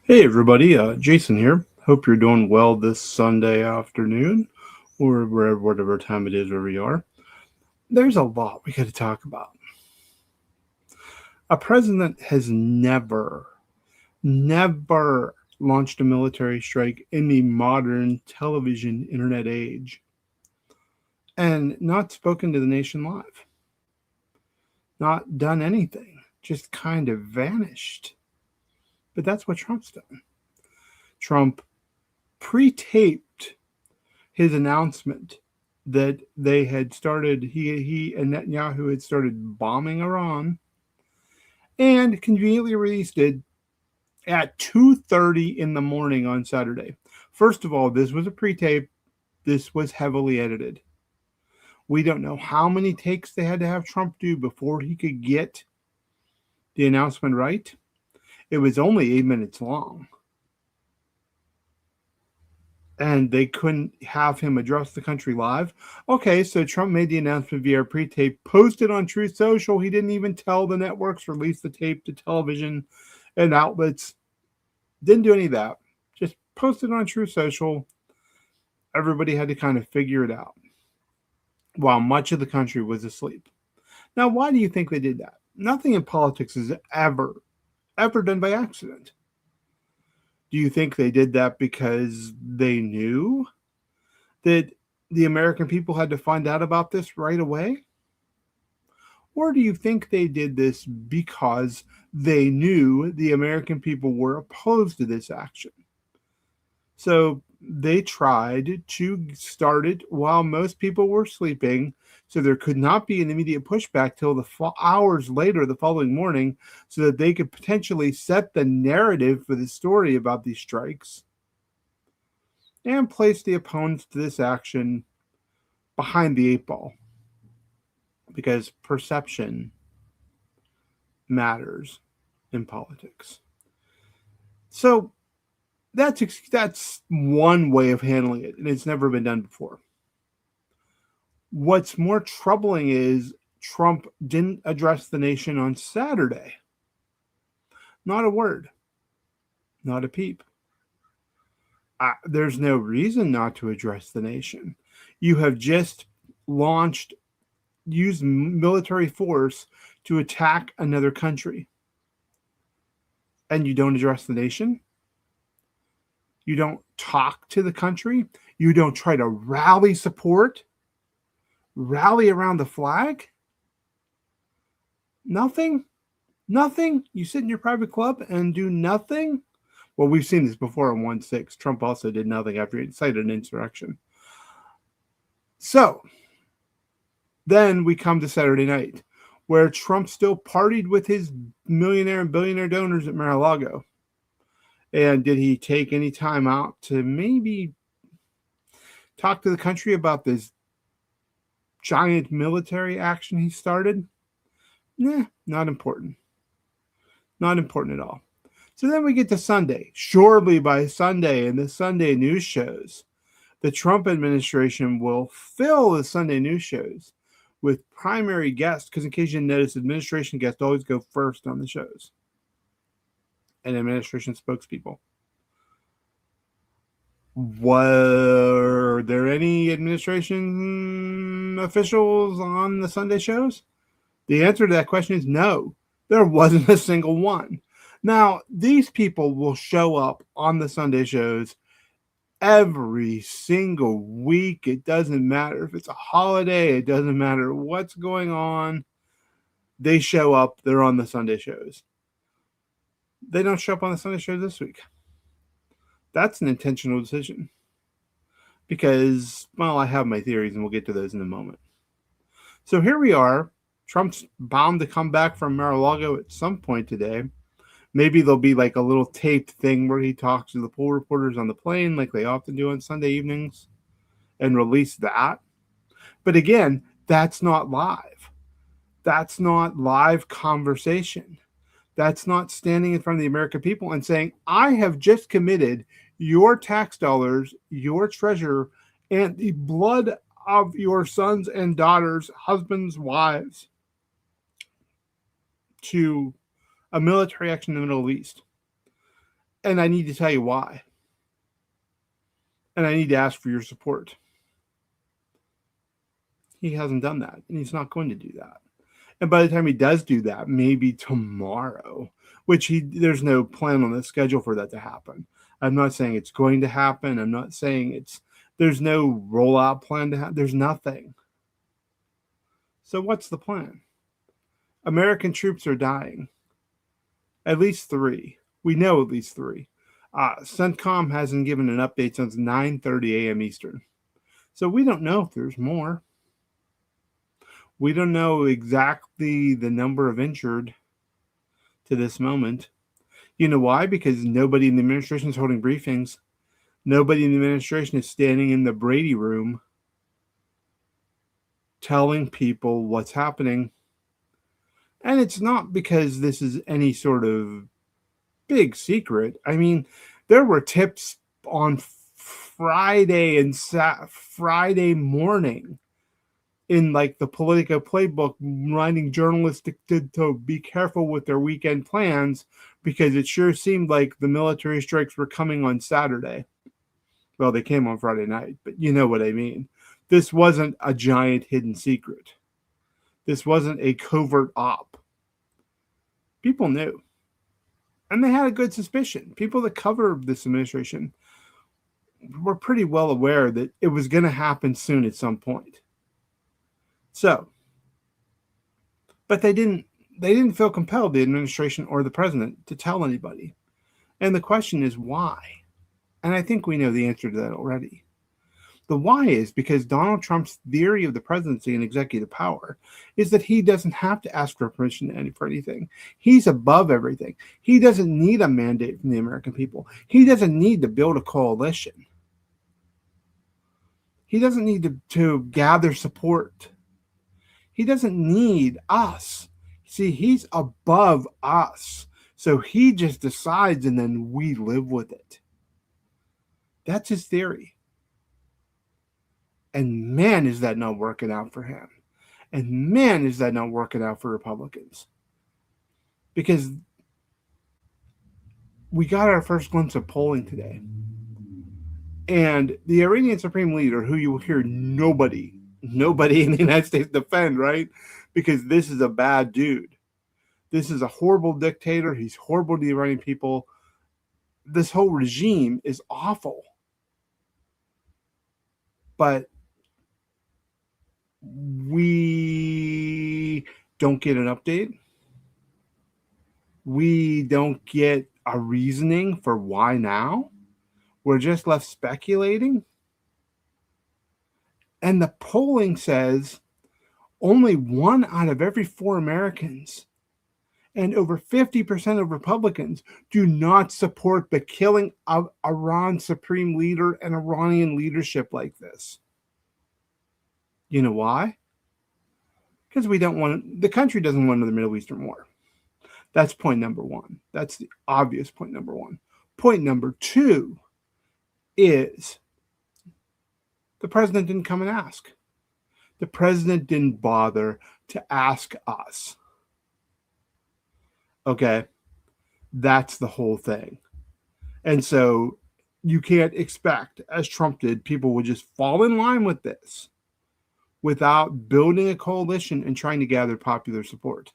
Hey everybody, Jason here. Hope you're doing well this Sunday afternoon or wherever, whatever time it is where we are. There's a lot we got to talk about. A president has never launched a military strike in the modern television internet age and not spoken to the nation live, not done anything, just kind of vanished. But that's what Trump's done. Trump pre taped his announcement that they had started he and Netanyahu had started bombing Iran and conveniently released it at 2:30 in the morning on Saturday. First of all, this was a pre-tape. This was heavily edited. We don't know how many takes they had to have Trump do before he could get the announcement right. It was only 8 minutes long. And they couldn't have him address the country live. Okay, so Trump made the announcement via pre-tape, posted on Truth Social. He didn't even tell the networks, release the tape to television and outlets. Didn't do any of that. Just posted on Truth Social. Everybody had to kind of figure it out while much of the country was asleep. Now, why do you think they did that? Nothing in politics is ever done by accident. Do you think they did that because they knew that the American people had to find out about this right away? Or do you think they did this because they knew the American people were opposed to this action? So they tried to start it while most people were sleeping, so there could not be an immediate pushback till the hours later the following morning, so that they could potentially set the narrative for the story about these strikes and place the opponents to this action behind the eight ball, because perception matters in politics. So that's one way of handling it, and it's never been done before. What's more troubling is Trump didn't address the nation on Saturday. Not a word, not a peep. There's no reason not to address the nation. You have just used military force to attack another country, and you don't address the nation. You don't talk to the country. You don't try to rally support, rally around the flag. Nothing. You sit in your private club and do nothing. Well, we've seen this before on 1/6. Trump also did nothing after he incited an insurrection. So then we come to Saturday night, where Trump still partied with his millionaire and billionaire donors at Mar-a-Lago. And did he take any time out to maybe talk to the country about this giant military action he started? Nah, not important. Not important at all. So then we get to Sunday. Surely by Sunday and the Sunday news shows, the Trump administration will fill the Sunday news shows with primary guests, because in case you notice, administration guests always go first on the shows, and administration spokespeople. Were there any administration officials on the Sunday shows? The answer to that question is no. There wasn't a single one. Now, these people will show up on the Sunday shows every single week. It doesn't matter if it's a holiday. It doesn't matter what's going on. They show up. They're on the Sunday shows. They don't show up on the Sunday shows this week. That's an intentional decision. Because, well, I have my theories, and we'll get to those in a moment. So here we are. Trump's bound to come back from Mar-a-Lago at some point today. Maybe there'll be like a little taped thing where he talks to the poll reporters on the plane, like they often do on Sunday evenings, and release that. But again, that's not live. That's not live conversation. That's not standing in front of the American people and saying, I have just committed your tax dollars, your treasure, and the blood of your sons and daughters, husbands, wives, to a military action in the Middle East. And I need to tell you why. And I need to ask for your support. He hasn't done that, and he's not going to do that. And by the time he does do that, maybe tomorrow, which there's no plan on the schedule for that to happen. I'm not saying it's going to happen. I'm not saying there's no rollout plan to happen. There's nothing. So what's the plan? American troops are dying. At least 3. We know at least 3. CENTCOM hasn't given an update since 9:30 a.m. Eastern. So we don't know if there's more. We don't know exactly the number of injured to this moment. You know why? Because nobody in the administration is holding briefings. Nobody in the administration is standing in the Brady room telling people what's happening. And it's not because this is any sort of big secret. I mean, there were tips on Friday and Friday morning in like the Politico playbook, reminding journalists to be careful with their weekend plans, because it sure seemed like the military strikes were coming on Saturday. Well, they came on Friday night, but you know what I mean. This wasn't a giant hidden secret. This wasn't a covert op. People knew. And they had a good suspicion. People that cover this administration were pretty well aware that it was going to happen soon at some point. So, but they didn't feel compelled, the administration or the president, to tell anybody. And the question is why? And I think we know the answer to that already. The why is because Donald Trump's theory of the presidency and executive power is that he doesn't have to ask for permission for anything. He's above everything. He doesn't need a mandate from the American people. He doesn't need to build a coalition. He doesn't need to gather support. He doesn't need us. See, he's above us. So he just decides and then we live with it. That's his theory. And man, is that not working out for him. And man, is that not working out for Republicans. Because we got our first glimpse of polling today. And the Iranian Supreme Leader, who you will hear nobody in the United States defend, right? Because this is a bad dude. This is a horrible dictator. He's horrible to the Iranian people. This whole regime is awful. But we don't get an update. We don't get a reasoning for why now. We're just left speculating. And the polling says only 1 out of every 4 Americans and over 50% of Republicans do not support the killing of Iran's supreme leader and Iranian leadership like this. You know why? Because the country doesn't want another Middle Eastern war. That's point number 1. That's the obvious point number 1. Point number 2 is the president didn't come and ask. The president didn't bother to ask us. Okay? That's the whole thing. And so you can't expect, as Trump did, people would just fall in line with this without building a coalition and trying to gather popular support.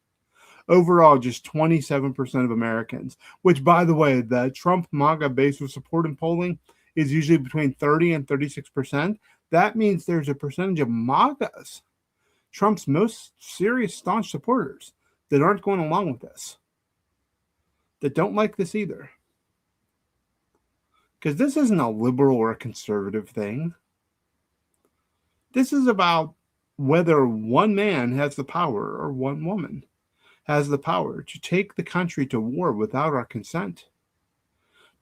Overall, just 27% of Americans, which, by the way, the Trump MAGA base of support in polling is usually between 30 and 36%. That means there's a percentage of MAGAs, Trump's most serious, staunch supporters, that aren't going along with this, that don't like this either. Because this isn't a liberal or a conservative thing. This is about whether one man has the power or one woman has the power to take the country to war without our consent,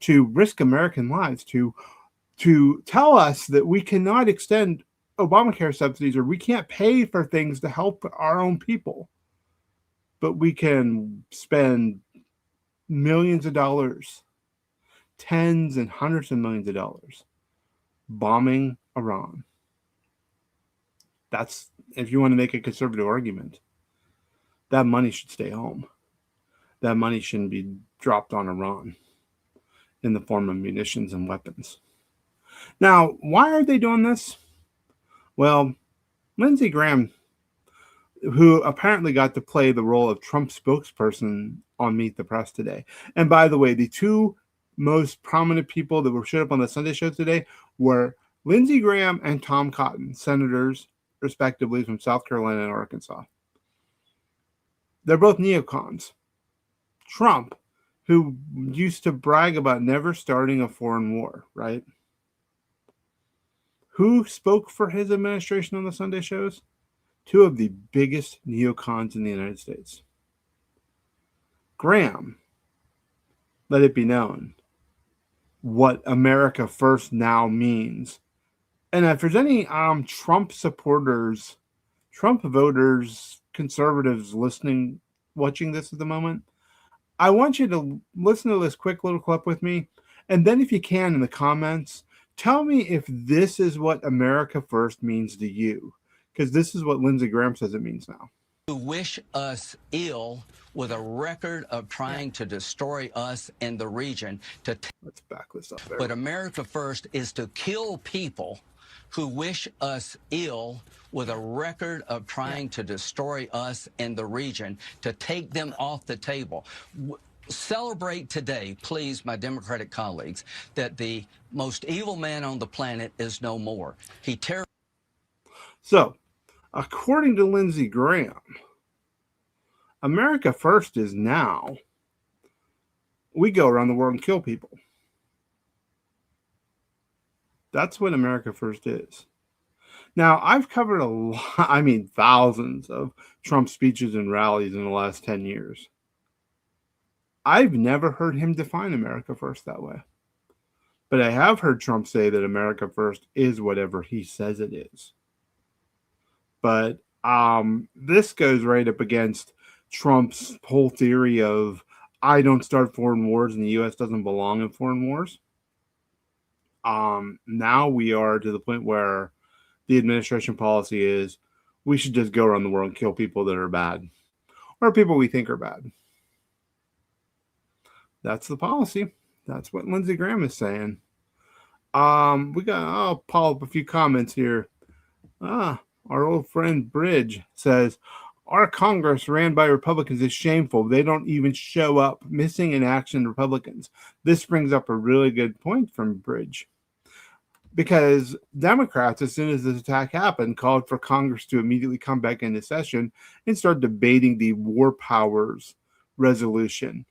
to risk American lives, to tell us that we cannot extend Obamacare subsidies or we can't pay for things to help our own people, but we can spend millions of dollars, tens and hundreds of millions of dollars, bombing Iran. That's, if you want to make a conservative argument, that money should stay home. That money shouldn't be dropped on Iran. in the form of munitions and weapons. Now, why are they doing this? Well, Lindsey Graham, who apparently got to play the role of Trump spokesperson on Meet the Press today. And by the way, the two most prominent people that were showed up on the Sunday show today were Lindsey Graham and Tom Cotton, senators, respectively, from South Carolina and Arkansas. They're both neocons. Trump, who used to brag about never starting a foreign war, right? Who spoke for his administration on the Sunday shows? Two of the biggest neocons in the United States. Graham let it be known what America First now means. And if there's any Trump supporters, Trump voters, conservatives listening, watching this at the moment, I want you to listen to this quick little clip with me. And then if you can, in the comments, tell me if this is what America First means to you. Because this is what Lindsey Graham says it means now. Who wish us ill with a record of trying to destroy us in the region. Let's back this up there. But America First is to kill people who wish us ill with a record of trying to destroy us in the region, to take them off the table. Celebrate today, please, my Democratic colleagues, that the most evil man on the planet is no more. So, according to Lindsey Graham, America First is now we go around the world and kill people. That's what America First is. Now, I've covered a lot, thousands of Trump speeches and rallies in the last 10 years. I've never heard him define America First that way. But I have heard Trump say that America First is whatever he says it is. But this goes right up against Trump's whole theory of I don't start foreign wars and the U.S. doesn't belong in foreign wars. Now we are to the point where the administration policy is we should just go around the world and kill people that are bad or people we think are bad. That's the policy. That's what Lindsey Graham is saying. I'll pull up a few comments here. Our old friend Bridge says, our Congress ran by Republicans is shameful. They don't even show up. Missing in action Republicans. This brings up a really good point from Bridge. Because Democrats, as soon as this attack happened, called for Congress to immediately come back into session and start debating the war powers resolution.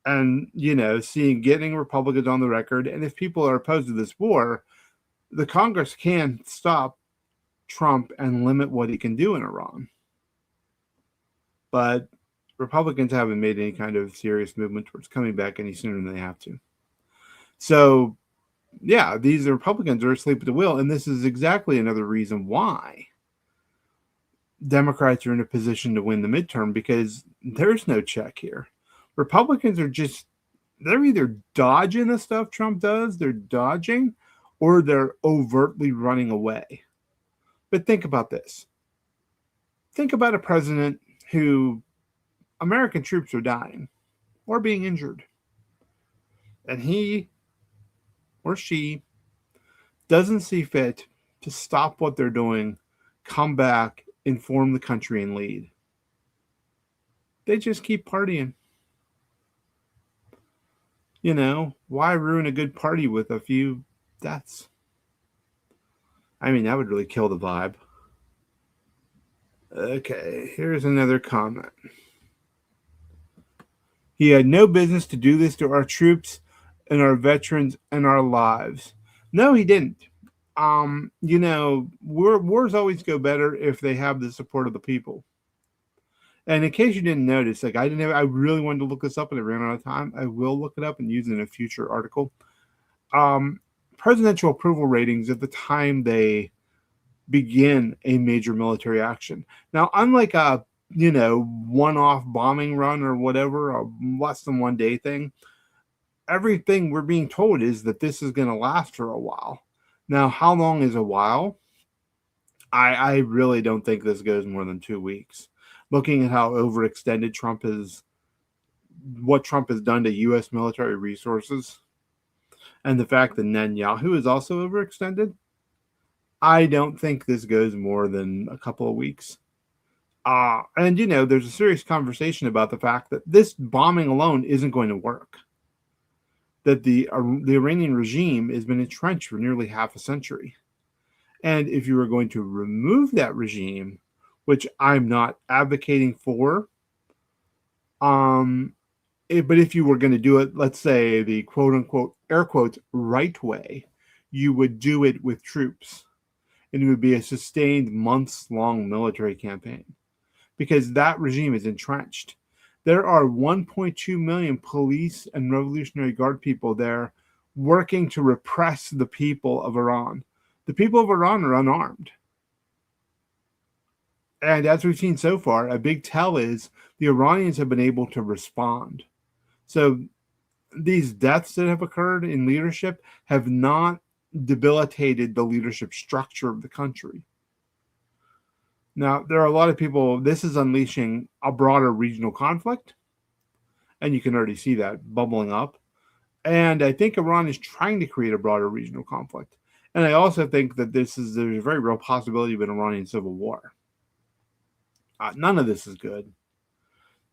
And, getting Republicans on the record. And if people are opposed to this war, the Congress can stop Trump and limit what he can do in Iran. But Republicans haven't made any kind of serious movement towards coming back any sooner than they have to. So, yeah, these Republicans are asleep at the wheel. And this is exactly another reason why Democrats are in a position to win the midterm, because there's no check here. Republicans are they're either dodging the stuff Trump does, they're dodging, or they're overtly running away. But think about this. Think about a president who American troops are dying or being injured. And he or she doesn't see fit to stop what they're doing, come back, inform the country, and lead. They just keep partying. Why ruin a good party with a few deaths? That would really kill the vibe. Okay, here's another comment. He had no business to do this to our troops and our veterans and our lives. No, he didn't. Wars always go better if they have the support of the people. And in case you didn't notice, I really wanted to look this up and I ran out of time. I will look it up and use it in a future article. Presidential approval ratings at the time they begin a major military action. Now, unlike a one-off bombing run or whatever, a less than 1 day thing, everything we're being told is that this is going to last for a while. Now, how long is a while? I really don't think this goes more than 2 weeks. Looking at how overextended Trump has what Trump has done to U.S. military resources and the fact that Netanyahu is also overextended, I don't think this goes more than a couple of weeks. And there's a serious conversation about the fact that this bombing alone isn't going to work. That the Iranian regime has been entrenched for nearly half a century, and if you were going to remove that regime, which I'm not advocating for, but if you were going to do it, let's say the quote unquote air quotes right way, you would do it with troops, and it would be a sustained months long military campaign because that regime is entrenched. There are 1.2 million police and Revolutionary Guard people there working to repress the people of Iran. The people of Iran are unarmed. And as we've seen so far, a big tell is the Iranians have been able to respond. So these deaths that have occurred in leadership have not debilitated the leadership structure of the country. Now, there are a lot of people, this is unleashing a broader regional conflict, and you can already see that bubbling up. And I think Iran is trying to create a broader regional conflict. And I also think that there's a very real possibility of an Iranian civil war. None of this is good.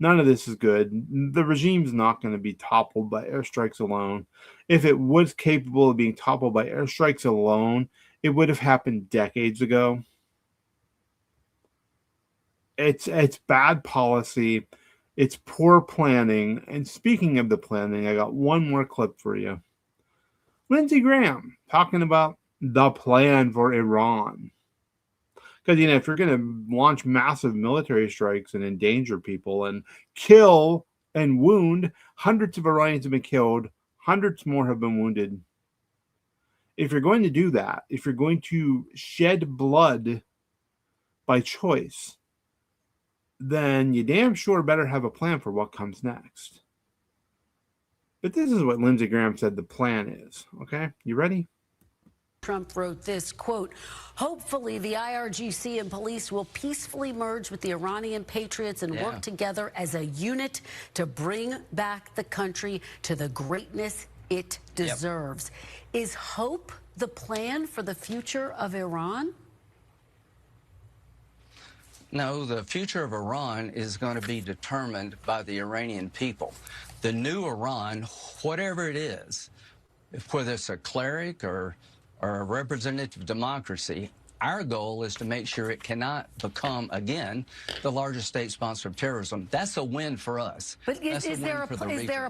None of this is good. The regime's not going to be toppled by airstrikes alone. If it was capable of being toppled by airstrikes alone, it would have happened decades ago. It's bad policy. It's poor planning. And speaking of the planning, I got one more clip for you. Lindsey Graham talking about the plan for Iran. Because, if you're going to launch massive military strikes and endanger people and kill and wound, hundreds of Iranians have been killed, hundreds more have been wounded. If you're going to do that, if you're going to shed blood by choice, then you damn sure better have a plan for what comes next. But this is what Lindsey Graham said the plan is. Okay, you ready? Trump wrote this, quote, hopefully the IRGC and police will peacefully merge with the Iranian patriots and work together as a unit to bring back the country to the greatness it deserves. Is hope the plan for the future of Iran? No, the future of Iran is going to be determined by the Iranian people. The new Iran, whatever it is, whether it's a cleric or a representative democracy, our goal is to make sure it cannot become, again, the largest state sponsor of terrorism. That's a win for us. But is there a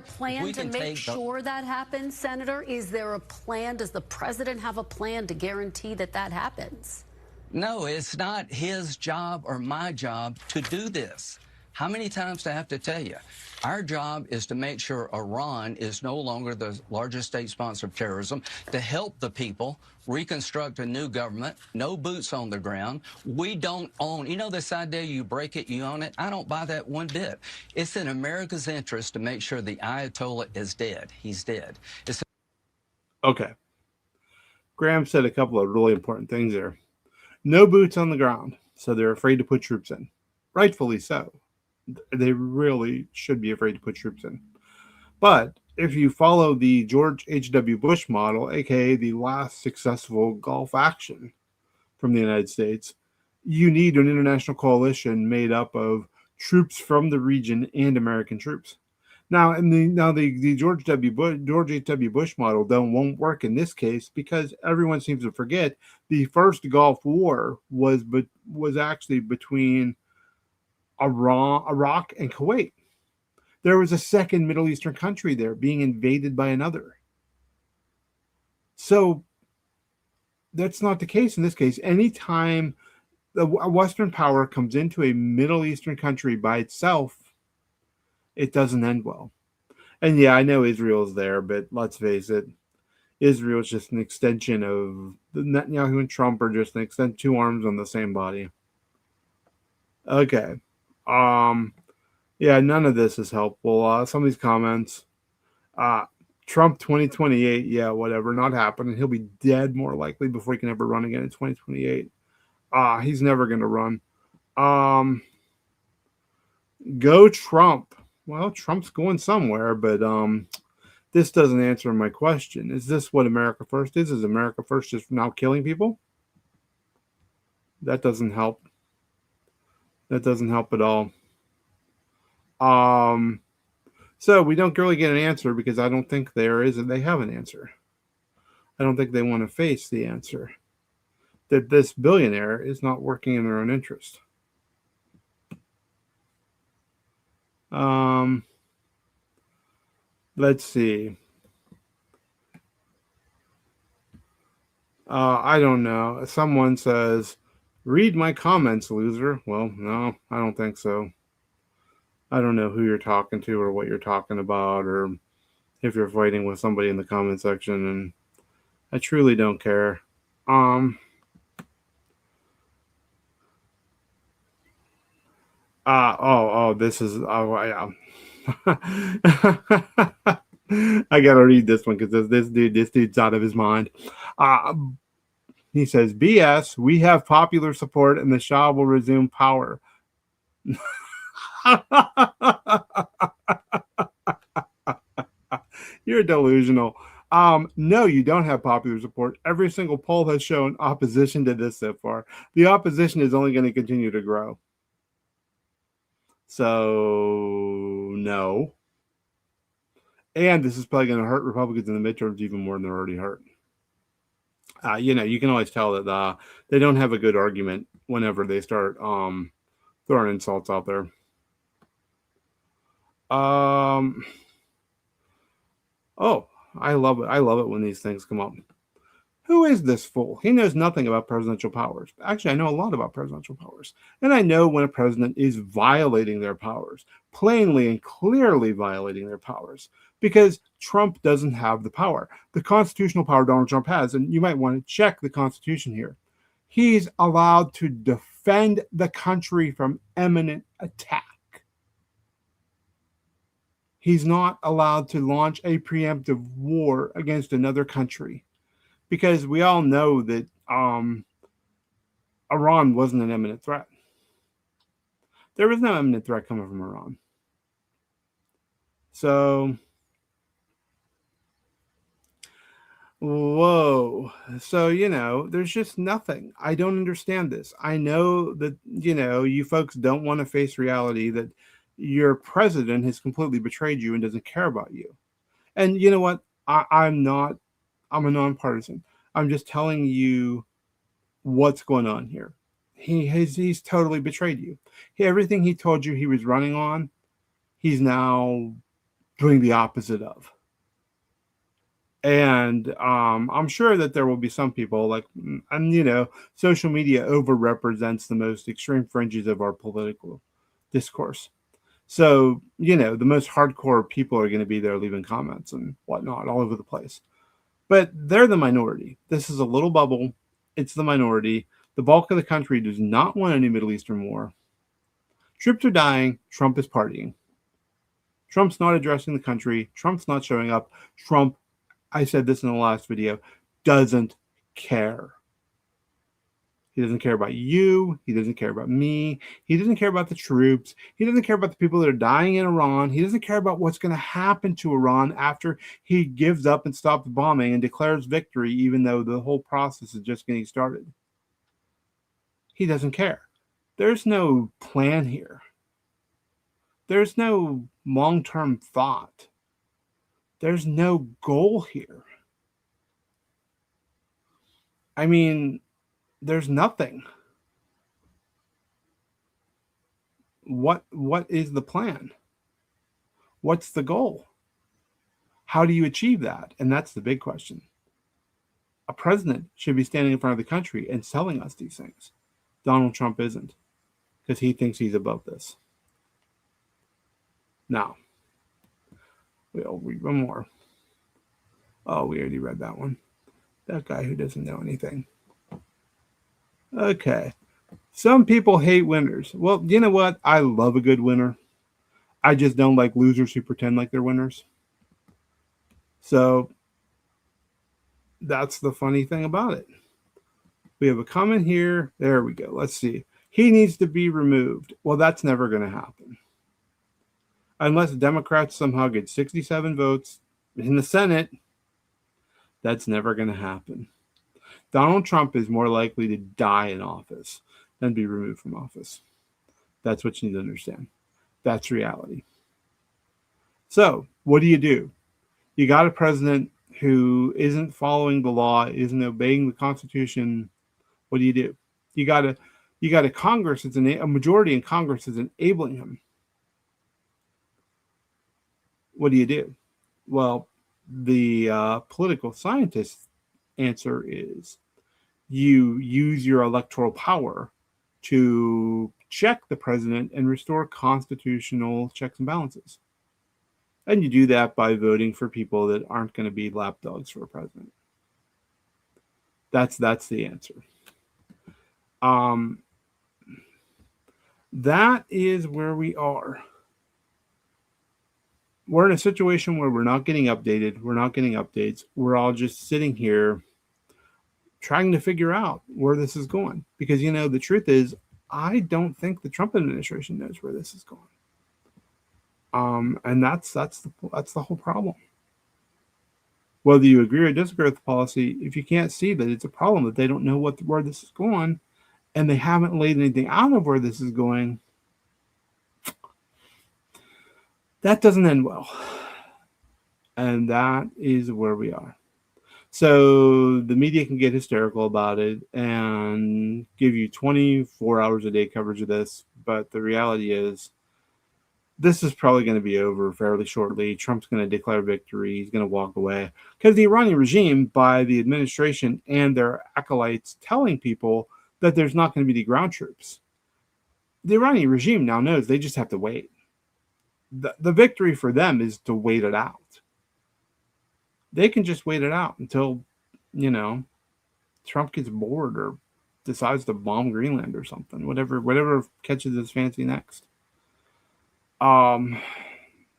plan to make sure that happens, Senator? Is there a plan? Does the president have a plan to guarantee that that happens? No, it's not his job or my job to do this. How many times do I have to tell you? Our job is to make sure Iran is no longer the largest state sponsor of terrorism, to help the people reconstruct a new government, no boots on the ground. We don't own, this idea you break it, you own it. I don't buy that one bit. It's in America's interest to make sure the Ayatollah is dead. He's dead. Okay. Graham said a couple of really important things there. No boots on the ground, so they're afraid to put troops in. Rightfully so. They really should be afraid to put troops in. But if you follow the George H.W. Bush model, aka the last successful Gulf action from the United States, you need an international coalition made up of troops from the region and American troops. Now, the George H.W. Bush model won't work in this case because everyone seems to forget the first Gulf War was actually between Iraq and Kuwait. There was a second Middle Eastern country there being invaded by another. So that's not the case in this case. Anytime a Western power comes into a Middle Eastern country by itself, it doesn't end well. And yeah, I know Israel's there, but let's face it, Israel is just an extension of Netanyahu and Trump are just an extent, two arms on the same body. Okay. Yeah, none of this is helpful. Some of these comments, Trump 2028, yeah, whatever, not happening. He'll be dead more likely before he can ever run again in 2028. He's never going to run. Go Trump. Well, Trump's going somewhere, but this doesn't answer my question. Is this what America First is? Is America First just now killing people? That doesn't help. That doesn't help at all. So we don't really get an answer because I don't think they have an answer. I don't think they want to face the answer that this billionaire is not working in their own interest. Let's see. I don't know. Someone says, read my comments, loser. Well, no, I don't think so. I don't know who you're talking to or what you're talking about or if you're fighting with somebody in the comment section, and I truly don't care. This is yeah. I gotta read this one because this dude's out of his mind. He says, "BS. We have popular support, and the Shah will resume power." You're delusional. No, you don't have popular support. Every single poll has shown opposition to this so far. The opposition is only going to continue to grow. So, no. And this is probably going to hurt Republicans in the midterms even more than they're already hurt. You can always tell that they don't have a good argument whenever they start throwing insults out there. Oh, I love it. I love it when these things come up. Who is this fool? He knows nothing about presidential powers. Actually, I know a lot about presidential powers. And I know when a president is violating their powers, plainly and clearly violating their powers, because Trump doesn't have the power. The constitutional power Donald Trump has, and you might want to check the Constitution here. He's allowed to defend the country from imminent attack. He's not allowed to launch a preemptive war against another country. Because we all know that Iran wasn't an imminent threat. There was no imminent threat coming from Iran. So, whoa. So, there's just nothing. I don't understand this. I know that, you folks don't want to face reality that your president has completely betrayed you and doesn't care about you. And you know what? I'm a nonpartisan. I'm just telling you what's going on here. He's totally betrayed you. Everything he told you he was running on, he's now doing the opposite of. And I'm sure that there will be some people social media overrepresents the most extreme fringes of our political discourse. So, the most hardcore people are going to be there leaving comments and whatnot all over the place. But they're the minority. This is a little bubble. It's the minority. The bulk of the country does not want any Middle Eastern war. Troops are dying. Trump is partying. Trump's not addressing the country. Trump's not showing up. Trump, I said this in the last video, doesn't care. He doesn't care about you. He doesn't care about me. He doesn't care about the troops. He doesn't care about the people that are dying in Iran. He doesn't care about what's going to happen to Iran after he gives up and stops bombing and declares victory, even though the whole process is just getting started. He doesn't care. There's no plan here. There's no long-term thought. There's no goal here. I mean, there's nothing. What is the plan? What's the goal? How do you achieve that? And that's the big question. A president should be standing in front of the country and selling us these things. Donald Trump isn't, because he thinks he's above this. Now, we'll read one more. Oh, we already read that one. That guy who doesn't know anything. Okay. Some people hate winners. Well, you know what? I love a good winner. I just don't like losers who pretend like they're winners. So that's the funny thing about it. We have a comment here. There we go. Let's see. He needs to be removed. Well, that's never going to happen. unless Democrats somehow get 67 votes in the Senate, that's never going to happen. Donald Trump is more likely to die in office than be removed from office. That's what you need to understand. That's reality. So, what do? You got a president who isn't following the law, isn't obeying the Constitution. What do? You got a Congress that's a majority in Congress is enabling him. What do? Well, the political scientist answer is you use your electoral power to check the president and restore constitutional checks and balances. And you do that by voting for people that aren't going to be lapdogs for a president. That's the answer. That is where we are. We're in a situation where we're not getting updated. We're not getting updates. We're all just sitting here trying to figure out where this is going. Because, the truth is, I don't think the Trump administration knows where this is going. And that's the whole problem. Whether you agree or disagree with the policy, if you can't see that it's a problem, that they don't know where this is going, and they haven't laid anything out of where this is going, that doesn't end well. And that is where we are. So the media can get hysterical about it and give you 24 hours a day coverage of this. But the reality is, this is probably going to be over fairly shortly. Trump's going to declare victory. He's going to walk away. Because the Iranian regime, by the administration and their acolytes telling people that there's not going to be any ground troops, the Iranian regime now knows they just have to wait. The victory for them is to wait it out. They can just wait it out until, Trump gets bored or decides to bomb Greenland or something. Whatever catches his fancy next.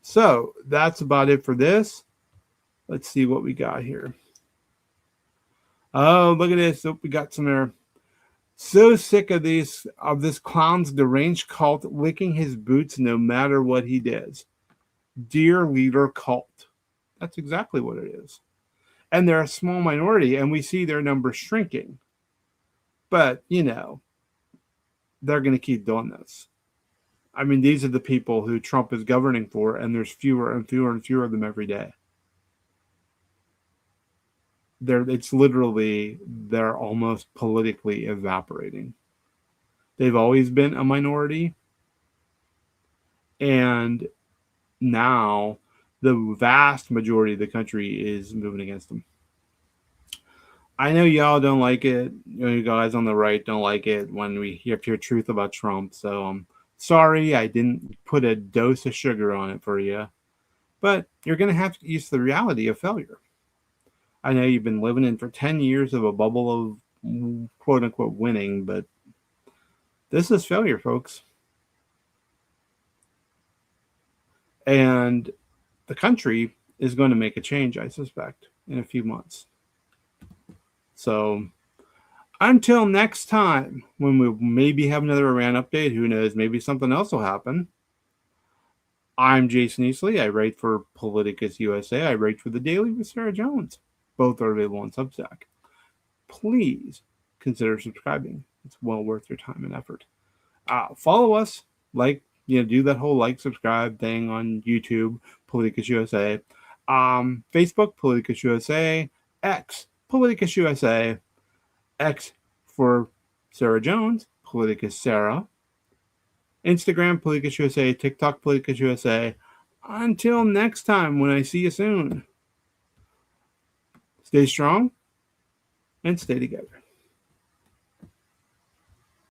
So that's about it for this. Let's see what we got here. Oh, look at this. Oh, we got some there. So sick of this clown's deranged cult licking his boots no matter what he does. Dear leader cult. That's exactly what it is. And they're a small minority, and we see their numbers shrinking. But, they're going to keep doing this. I mean, these are the people who Trump is governing for, and there's fewer and fewer and fewer of them every day. They're almost politically evaporating. They've always been a minority, and now the vast majority of the country is moving against them. I know y'all don't like it. You guys on the right don't like it when we hear truth about Trump. So sorry I didn't put a dose of sugar on it for you. But you're going to have to use the reality of failure. I know you've been living in for 10 years of a bubble of quote-unquote winning, but this is failure, folks. And the country is going to make a change, I suspect, in a few months. So until next time, when we maybe have another Iran update, who knows, maybe something else will happen. I'm Jason Easley. I write for Politicus USA. I write for The Daily with Sarah Jones. Both are available on Substack. Please consider subscribing. It's well worth your time and effort. Follow us, do that whole subscribe thing on YouTube, Politicus USA. Facebook, Politicus USA. X, Politicus USA. X for Sarah Jones, Politicus Sarah. Instagram, Politicus USA. TikTok, Politicus USA. Until next time, when I see you soon, stay strong and stay together.